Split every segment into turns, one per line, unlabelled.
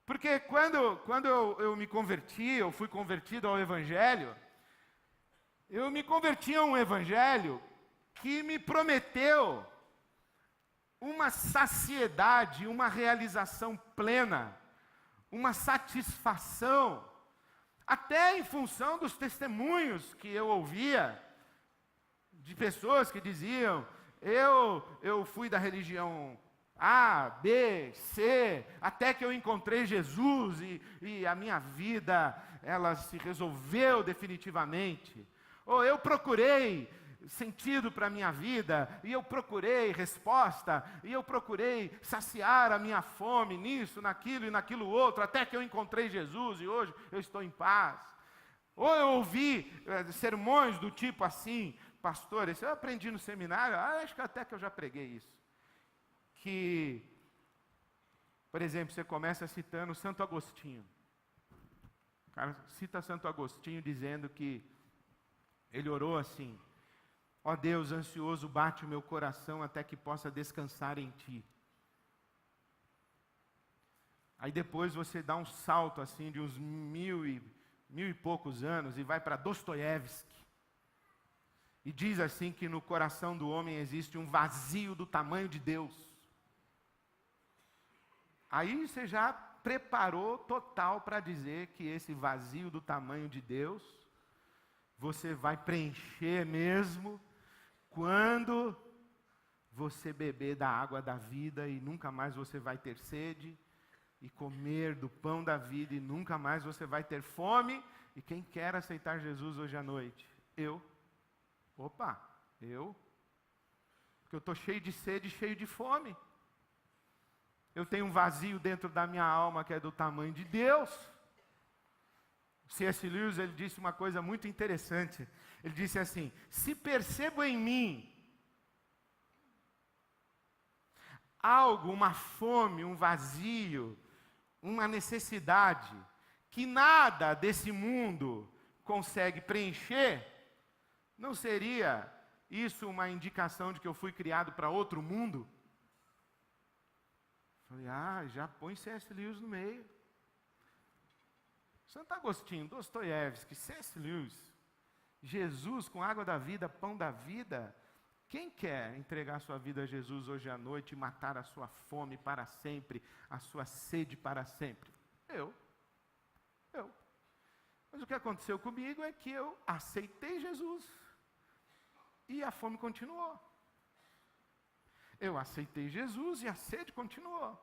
Porque quando eu me converti, eu fui convertido ao Evangelho, eu me converti a um Evangelho que me prometeu uma saciedade, uma realização plena, uma satisfação, até em função dos testemunhos que eu ouvia, de pessoas que diziam, eu fui da religião A, B, C, até que eu encontrei Jesus e a minha vida, ela se resolveu definitivamente. Ou eu procurei sentido para a minha vida, e eu procurei resposta, e eu procurei saciar a minha fome nisso, naquilo e naquilo outro, até que eu encontrei Jesus e hoje eu estou em paz. Ou eu ouvi sermões do tipo assim, pastor, isso eu aprendi no seminário, acho que até que eu já preguei isso. Que, por exemplo, você começa citando Santo Agostinho. O cara cita Santo Agostinho dizendo que ele orou assim: ó Deus, ansioso bate o meu coração até que possa descansar em Ti. Aí depois você dá um salto assim de uns mil e poucos anos e vai para Dostoiévski. E diz assim que no coração do homem existe um vazio do tamanho de Deus. Aí você já preparou total para dizer que esse vazio do tamanho de Deus, você vai preencher mesmo quando você beber da água da vida e nunca mais você vai ter sede, e comer do pão da vida e nunca mais você vai ter fome. E quem quer aceitar Jesus hoje à noite? Eu. Porque eu estou cheio de sede, cheio de fome. Eu tenho um vazio dentro da minha alma que é do tamanho de Deus. C.S. Lewis, ele disse uma coisa muito interessante. Ele disse assim: se percebo em mim algo, uma fome, um vazio, uma necessidade, que nada desse mundo consegue preencher, não seria isso uma indicação de que eu fui criado para outro mundo? Falei, já põe C.S. Lewis no meio. Santo Agostinho, Dostoiévski, C.S. Lewis, Jesus com água da vida, pão da vida. Quem quer entregar sua vida a Jesus hoje à noite e matar a sua fome para sempre, a sua sede para sempre? Eu. Mas o que aconteceu comigo é que eu aceitei Jesus e a fome continuou. Eu aceitei Jesus e a sede continuou.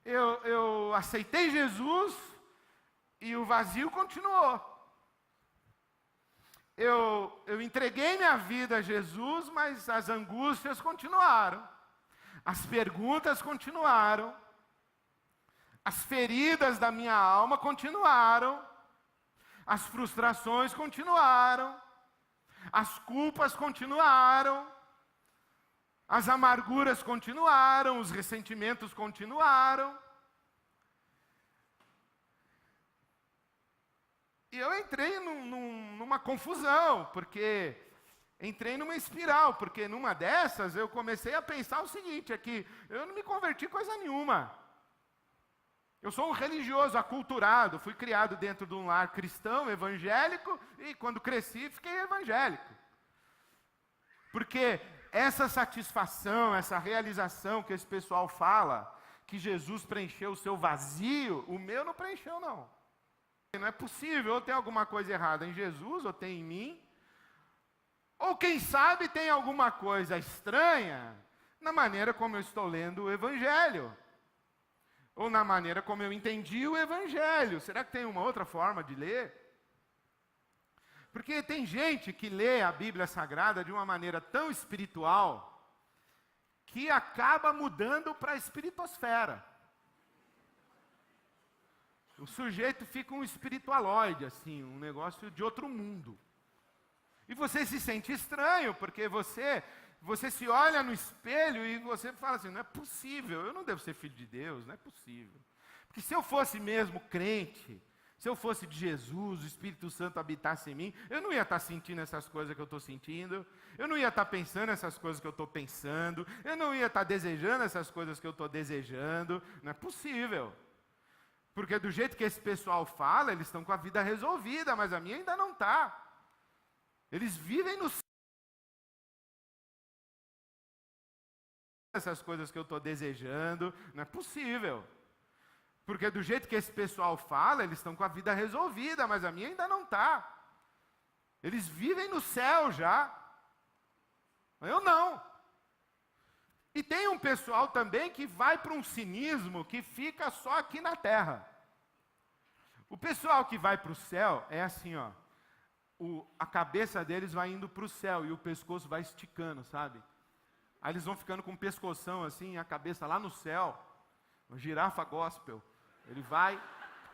Eu aceitei Jesus e o vazio continuou. Eu entreguei minha vida a Jesus, mas as angústias continuaram. As perguntas continuaram. As feridas da minha alma continuaram. As frustrações continuaram. As culpas continuaram. As amarguras continuaram. Os ressentimentos continuaram. E eu entrei numa confusão, porque entrei numa espiral, porque numa dessas eu comecei a pensar o seguinte, é que eu não me converti coisa nenhuma. Eu sou um religioso, aculturado, fui criado dentro de um lar cristão, evangélico, e quando cresci fiquei evangélico. Porque essa satisfação, essa realização que esse pessoal fala, que Jesus preencheu o seu vazio, o meu não preencheu não. Não é possível, ou tem alguma coisa errada em Jesus, ou tem em mim, ou quem sabe tem alguma coisa estranha na maneira como eu estou lendo o Evangelho, ou na maneira como eu entendi o Evangelho. Será que tem uma outra forma de ler? Porque tem gente que lê a Bíblia Sagrada de uma maneira tão espiritual, que acaba mudando para a espiritosfera. O sujeito fica um espiritualoide, assim, um negócio de outro mundo. E você se sente estranho, porque você se olha no espelho e você fala assim, não é possível, eu não devo ser filho de Deus, não é possível. Porque se eu fosse mesmo crente, Se eu fosse de Jesus, o Espírito Santo habitasse em mim, eu não ia estar sentindo essas coisas que eu estou sentindo, eu não ia estar pensando essas coisas que eu estou pensando, eu não ia estar desejando essas coisas que eu estou desejando. Não é possível. Porque do jeito que esse pessoal fala, eles estão com a vida resolvida, mas a minha ainda não está. Eles vivem no essas coisas que eu estou desejando. Não é possível. Porque do jeito que esse pessoal fala, eles estão com a vida resolvida, mas a minha ainda não está. Eles vivem no céu já. Eu não. E tem um pessoal também que vai para um cinismo que fica só aqui na terra. O pessoal que vai para o céu é assim, ó. A cabeça deles vai indo para o céu e o pescoço vai esticando, sabe? Aí eles vão ficando com o pescoção assim, a cabeça lá no céu. Uma girafa gospel. Ele vai,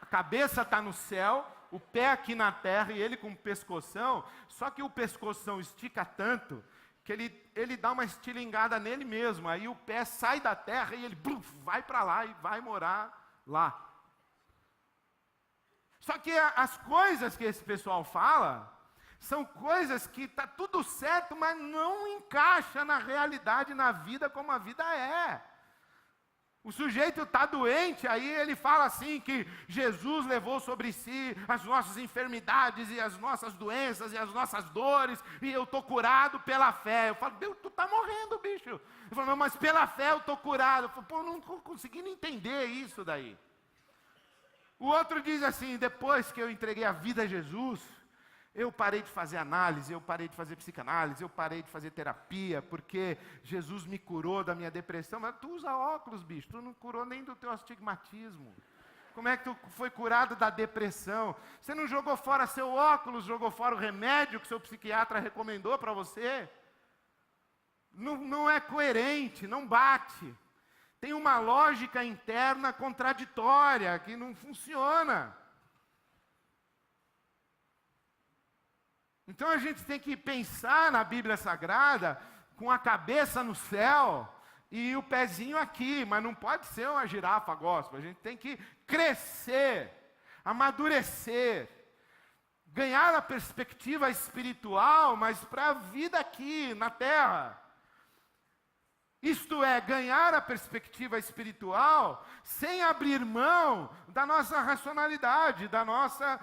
a cabeça está no céu, o pé aqui na terra e ele com o pescoção, só que o pescoção estica tanto que ele dá uma estilingada nele mesmo, aí o pé sai da terra e ele vai para lá e vai morar lá. Só que as coisas que esse pessoal fala, são coisas que está tudo certo, mas não encaixa na realidade, na vida como a vida é. O sujeito está doente, aí ele fala assim que Jesus levou sobre si as nossas enfermidades e as nossas doenças e as nossas dores, e eu estou curado pela fé. Eu falo, Deus, tu está morrendo, bicho. Eu falo, não, mas pela fé eu estou curado. Eu falo, pô, não estou conseguindo entender isso daí. O outro diz assim, depois que eu entreguei a vida a Jesus, eu parei de fazer análise, eu parei de fazer psicanálise, eu parei de fazer terapia, porque Jesus me curou da minha depressão. Mas tu usa óculos, bicho, tu não curou nem do teu astigmatismo. Como é que tu foi curado da depressão? Você não jogou fora seu óculos, jogou fora o remédio que seu psiquiatra recomendou para você? Não é coerente, não bate. Tem uma lógica interna contraditória que não funciona. Então a gente tem que pensar na Bíblia Sagrada com a cabeça no céu e o pezinho aqui, mas não pode ser uma girafa gospel. A gente tem que crescer, amadurecer, ganhar a perspectiva espiritual, mas para a vida aqui na terra. Isto é, ganhar a perspectiva espiritual sem abrir mão da nossa racionalidade, da nossa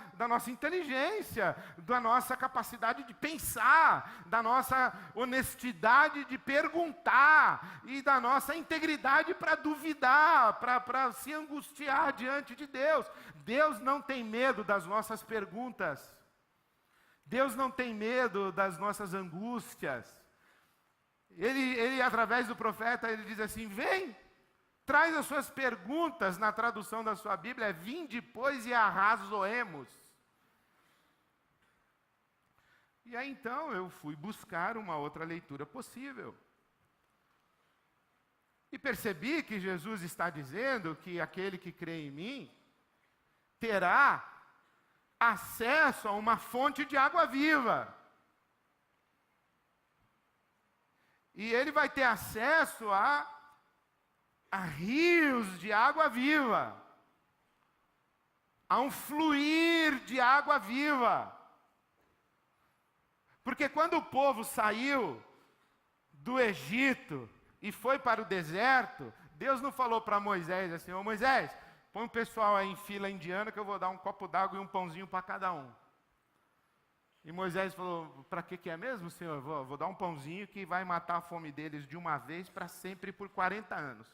inteligência, da nossa capacidade de pensar, da nossa honestidade de perguntar e da nossa integridade para duvidar, para se angustiar diante de Deus. Deus não tem medo das nossas perguntas. Deus não tem medo das nossas angústias. Ele, através do profeta, ele diz assim, vem, traz as suas perguntas, na tradução da sua Bíblia, vinde, pois, e arrazoemos. E aí, então, eu fui buscar uma outra leitura possível. E percebi que Jesus está dizendo que aquele que crê em mim, terá acesso a uma fonte de água viva. E ele vai ter acesso a rios de água viva, a um fluir de água viva. Porque quando o povo saiu do Egito e foi para o deserto, Deus não falou para Moisés assim, ô Moisés, põe o pessoal aí em fila indiana que eu vou dar um copo d'água e um pãozinho para cada um. E Moisés falou, para que é mesmo, Senhor? Vou dar um pãozinho que vai matar a fome deles de uma vez para sempre por 40 anos.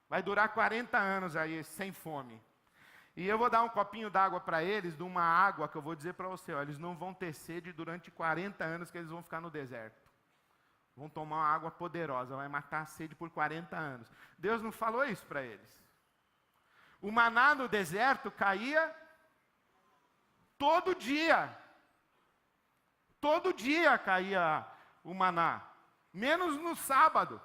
Vai durar 40 anos aí sem fome. E eu vou dar um copinho d'água para eles, de uma água que eu vou dizer para você, ó, eles não vão ter sede durante 40 anos que eles vão ficar no deserto. Vão tomar uma água poderosa, vai matar a sede por 40 anos. Deus não falou isso para eles. O maná no deserto caía todo dia. Todo dia caía o maná, menos no sábado,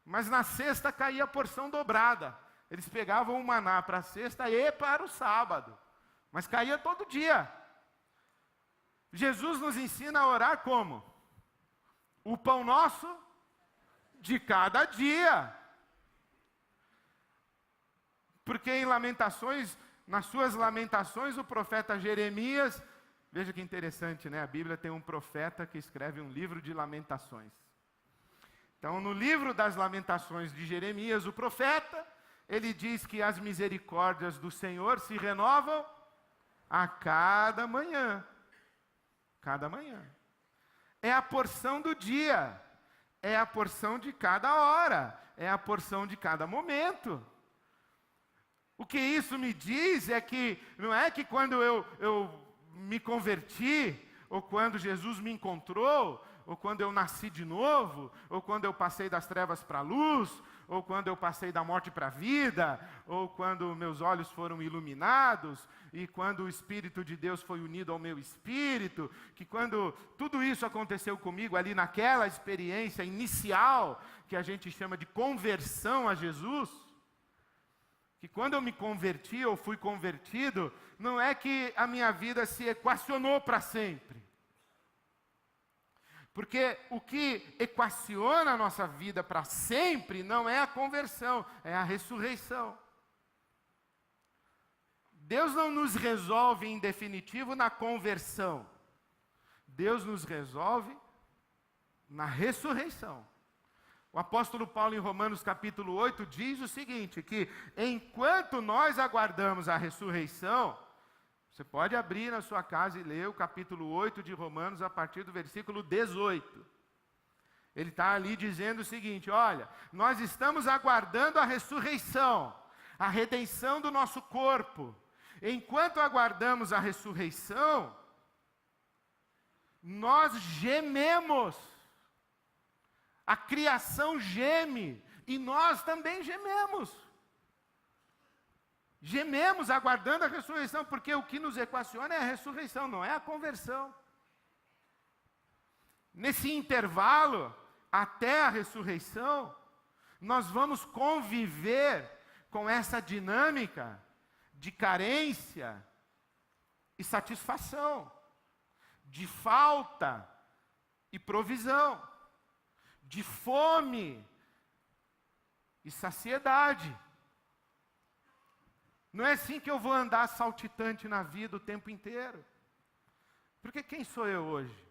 mas na sexta caía a porção dobrada. Eles pegavam o maná para a sexta e para o sábado, mas caía todo dia. Jesus nos ensina a orar como? O pão nosso de cada dia. Porque em Lamentações nas suas lamentações, o profeta Jeremias, veja que interessante, né? A Bíblia tem um profeta que escreve um livro de lamentações. Então, no livro das lamentações de Jeremias, o profeta, ele diz que as misericórdias do Senhor se renovam a cada manhã. Cada manhã. É a porção do dia. É a porção de cada hora. É a porção de cada momento. O que isso me diz é que, não é que quando eu me converti, ou quando Jesus me encontrou, ou quando eu nasci de novo, ou quando eu passei das trevas para a luz, ou quando eu passei da morte para a vida, ou quando meus olhos foram iluminados, e quando o Espírito de Deus foi unido ao meu espírito, que quando tudo isso aconteceu comigo ali naquela experiência inicial, que a gente chama de conversão a Jesus, que quando eu me converti ou fui convertido, não é que a minha vida se equacionou para sempre. Porque o que equaciona a nossa vida para sempre não é a conversão, é a ressurreição. Deus não nos resolve em definitivo na conversão. Deus nos resolve na ressurreição. O apóstolo Paulo, em Romanos capítulo 8, diz o seguinte, que enquanto nós aguardamos a ressurreição, você pode abrir na sua casa e ler o capítulo 8 de Romanos, a partir do versículo 18. Ele está ali dizendo o seguinte, olha, nós estamos aguardando a ressurreição, a redenção do nosso corpo. Enquanto aguardamos a ressurreição, nós gememos. A criação geme, e nós também gememos. Gememos aguardando a ressurreição, porque o que nos equaciona é a ressurreição, não é a conversão. Nesse intervalo, até a ressurreição, nós vamos conviver com essa dinâmica de carência e satisfação, de falta e provisão, de fome e saciedade. Não é assim que eu vou andar saltitante na vida o tempo inteiro. Porque quem sou eu hoje?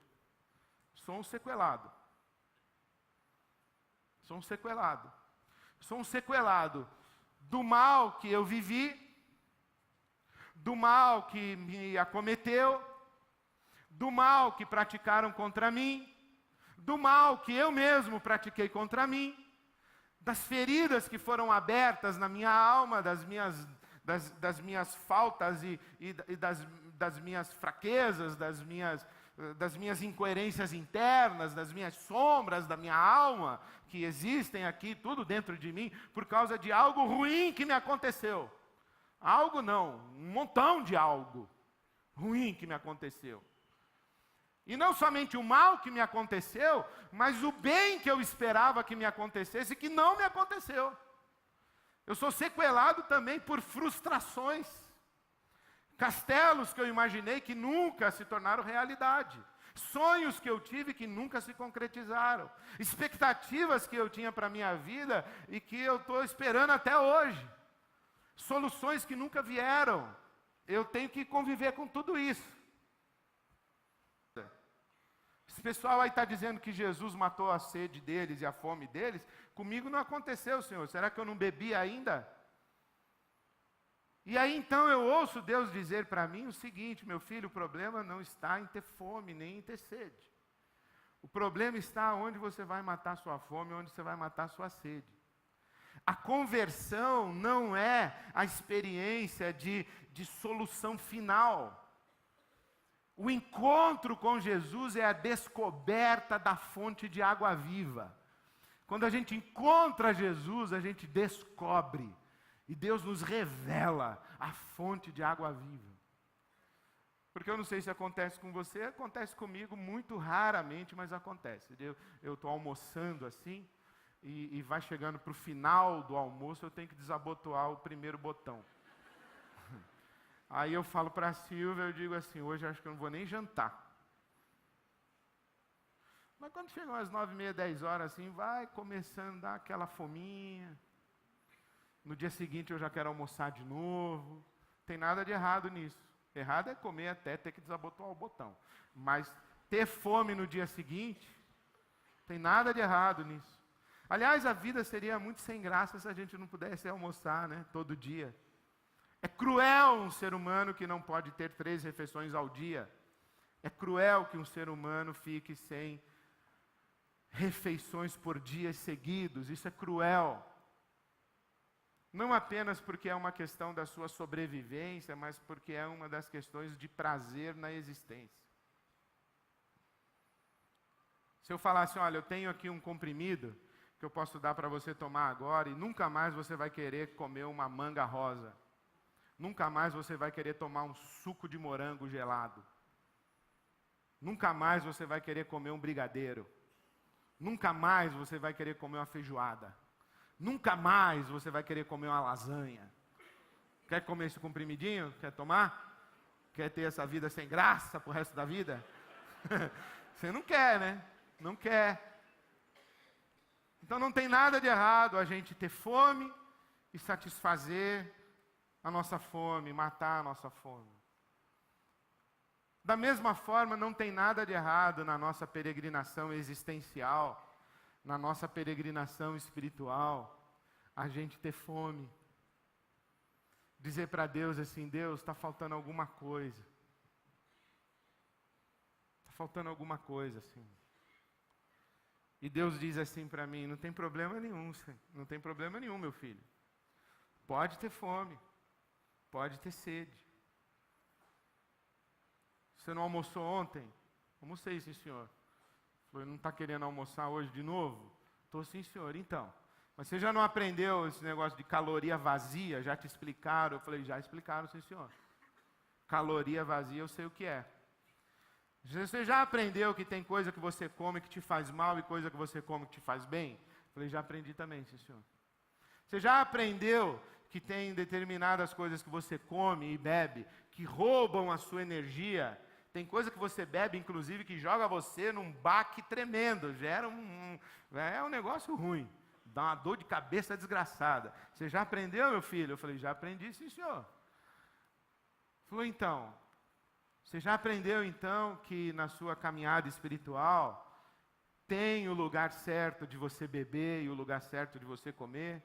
Sou um sequelado. Sou um sequelado. Sou um sequelado do mal que eu vivi, do mal que me acometeu, do mal que praticaram contra mim, do mal que eu mesmo pratiquei contra mim, das feridas que foram abertas na minha alma, das minhas faltas e das minhas fraquezas, das minhas incoerências internas, das minhas sombras da minha alma, que existem aqui, tudo dentro de mim, por causa de algo ruim que me aconteceu. Algo não, um montão de algo ruim que me aconteceu. E não somente o mal que me aconteceu, mas o bem que eu esperava que me acontecesse, que não me aconteceu. Eu sou sequelado também por frustrações. Castelos que eu imaginei que nunca se tornaram realidade. Sonhos que eu tive que nunca se concretizaram. Expectativas que eu tinha para a minha vida e que eu estou esperando até hoje. Soluções que nunca vieram. Eu tenho que conviver com tudo isso. Esse pessoal aí está dizendo que Jesus matou a sede deles e a fome deles. Comigo não aconteceu, Senhor. Será que eu não bebi ainda? E aí então eu ouço Deus dizer para mim o seguinte, meu filho, o problema não está em ter fome, nem em ter sede. O problema está onde você vai matar sua fome, onde você vai matar sua sede. A conversão não é a experiência de solução final. O encontro com Jesus é a descoberta da fonte de água viva. Quando a gente encontra Jesus, a gente descobre. E Deus nos revela a fonte de água viva. Porque eu não sei se acontece com você, acontece comigo muito raramente, mas acontece. Eu estou almoçando assim, e vai chegando para o final do almoço, eu tenho que desabotoar o primeiro botão. Aí eu falo para a Silvia, eu digo assim, hoje acho que eu não vou nem jantar. Mas quando chegam às 9h30, 10 horas, assim, vai começando a dar aquela fominha. No dia seguinte eu já quero almoçar de novo. tem nada de errado nisso. Errado é comer até ter que desabotoar o botão. Mas ter fome no dia seguinte, tem nada de errado nisso. Aliás, a vida seria muito sem graça se a gente não pudesse almoçar, né, todo dia. É cruel um ser humano que não pode ter 3 refeições ao dia. É cruel que um ser humano fique sem refeições por dias seguidos. Isso é cruel. Não apenas porque é uma questão da sua sobrevivência, mas porque é uma das questões de prazer na existência. Se eu falasse, olha, eu tenho aqui um comprimido que eu posso dar para você tomar agora e nunca mais você vai querer comer uma manga rosa. Nunca mais você vai querer tomar um suco de morango gelado. Nunca mais você vai querer comer um brigadeiro. Nunca mais você vai querer comer uma feijoada. Nunca mais você vai querer comer uma lasanha. Quer comer esse comprimidinho? Quer tomar? Quer ter essa vida sem graça pro resto da vida? Você não quer, né? Não quer. Então não tem nada de errado a gente ter fome e satisfazer a nossa fome, matar a nossa fome. Da mesma forma, não tem nada de errado na nossa peregrinação existencial, na nossa peregrinação espiritual, a gente ter fome. Dizer para Deus assim, Deus, está faltando alguma coisa. Está faltando alguma coisa, assim. E Deus diz assim para mim, não tem problema nenhum, não tem problema nenhum, meu filho. Pode ter fome, pode ter sede. Você não almoçou ontem? Almocei, sim, senhor. Falei, não está querendo almoçar hoje de novo? Estou, sim, senhor. Então, mas você já não aprendeu esse negócio de caloria vazia? Já te explicaram? Eu falei, já explicaram, sim, senhor. Caloria vazia, eu sei o que é. Você já aprendeu que tem coisa que você come que te faz mal e coisa que você come que te faz bem? Eu falei, já aprendi também, sim, senhor. Você já aprendeu que tem determinadas coisas que você come e bebe que roubam a sua energia? Tem coisa que você bebe, inclusive, que joga você num baque tremendo, gera é um negócio ruim, dá uma dor de cabeça desgraçada. Você já aprendeu, meu filho? Eu falei, já aprendi, sim, senhor. Falou, então, você já aprendeu, então, que na sua caminhada espiritual tem o lugar certo de você beber e o lugar certo de você comer?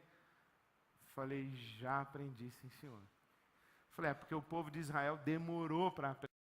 Falei, já aprendi, sim, senhor. Falei, porque o povo de Israel demorou para aprender.